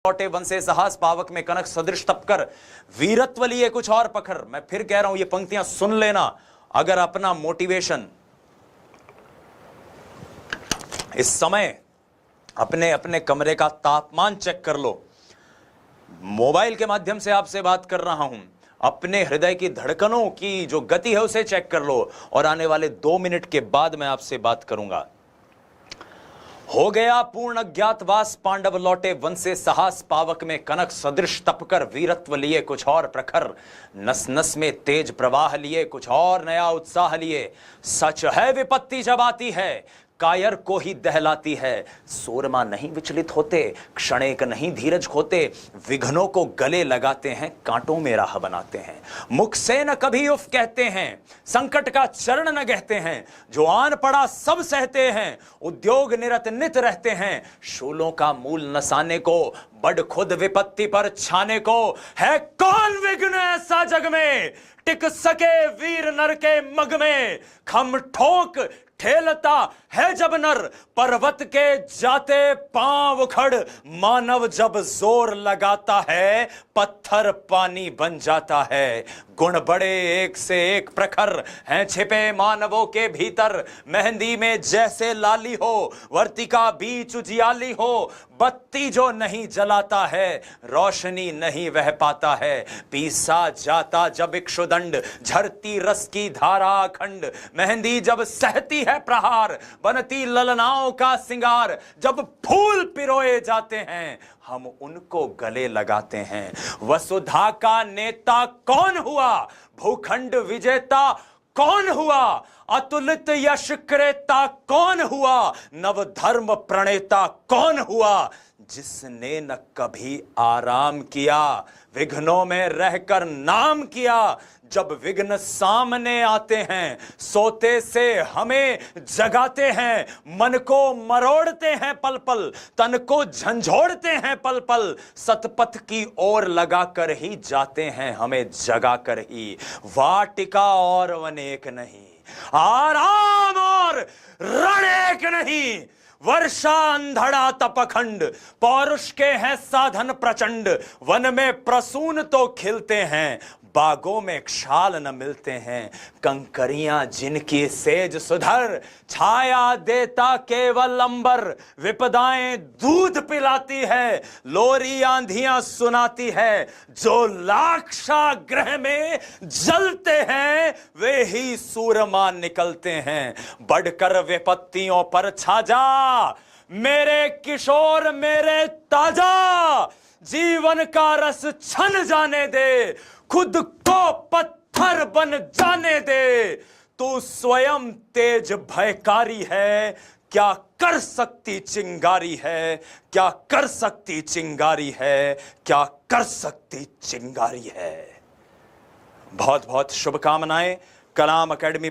लौटे वन से साहस पावक में कनक सदृश तपकर वीरत्व लिए कुछ और पखर। मैं फिर कह रहा हूं, ये पंक्तियां सुन लेना। अगर अपना मोटिवेशन इस समय अपने अपने कमरे का तापमान चेक कर लो। मोबाइल के माध्यम से आपसे बात कर रहा हूं, अपने हृदय की धड़कनों की जो गति है उसे चेक कर लो। और आने वाले 2 मिनट के बाद मैं आपसे बात करूंगा। हो गया पूर्ण अज्ञातवास, पांडव लौटे वन से साहस पावक में कनक सदृश तपकर वीरत्व लिए कुछ और प्रखर। नस नस में तेज प्रवाह लिए कुछ और नया उत्साह लिए। सच है विपत्ति जब आती है कायर को ही दहलाती है। सूरमा नहीं विचलित होते, क्षणेक नहीं धीरज खोते। विघ्नों को गले लगाते हैं, कांटों में राह बनाते हैं। मुख से न कभी उफ कहते हैं, संकट का चरण न कहते हैं। जो आन पड़ा सब सहते हैं, उद्योग निरत नित रहते हैं। शूलों का मूल नसाने को, बड़ खुद विपत्ति पर छाने को। है कौन विघ्न ऐसा जग में, टिक सके वीर नर के मग में। खम ठोक ठेलता है जब नर, पर्वत के जाते पांव उखड़। मानव जब जोर लगाता है, पत्थर पानी बन जाता है। गुण बड़े एक से एक प्रखर हैं छिपे मानवों के भीतर। मेहंदी में जैसे लाली हो, वर्तिका बीच उजियाली हो। बत्ती जो नहीं जलाता है, रोशनी नहीं वह पाता है। पीसा जाता जब इक्षुदंड, झरती रस की धारा अखंड। मेहंदी जब सहती है प्रहार, बनती ललनाओं का सिंगार। जब फूल पिरोए जाते हैं, हम उनको गले लगाते हैं। वसुधा का नेता कौन हुआ, भूखंड विजेता कौन हुआ। अतुलित यश क्रेता कौन हुआ, नव धर्म प्रणेता कौन हुआ। जिसने न कभी आराम किया, विघ्नों में रहकर नाम किया। जब विघ्न सामने आते हैं, सोते से हमें जगाते हैं। मन को मरोड़ते हैं पल पल, तन को झंझोड़ते हैं पल पल। सतपथ की ओर लगाकर ही जाते हैं, हमें जगाकर ही। वाटिका और वनेक नहीं, आराम और रण एक नहीं। वर्षा अंधड़ा तपखंड, पौरुष के हैं साधन प्रचंड। वन में प्रसून तो खिलते हैं, बागों में क्षाल न मिलते हैं। कंकरियां जिनकी सेज सुधर, छाया देता केवल अंबर। विपदाएं दूध पिलाती है, लोरी आंधियां सुनाती है। जो लाक्षागृह में जलते हैं, वे ही सूरमा निकलते हैं। बढ़कर विपत्तियों पर छा जा, मेरे किशोर मेरे ताजा। जीवन का रस छन जाने दे, खुद को पत्थर बन जाने दे। तू स्वयं तेज भयकारी है, क्या कर सकती चिंगारी है। क्या कर सकती चिंगारी है, क्या कर सकती चिंगारी है। बहुत बहुत शुभकामनाएं। कलाम अकेडमी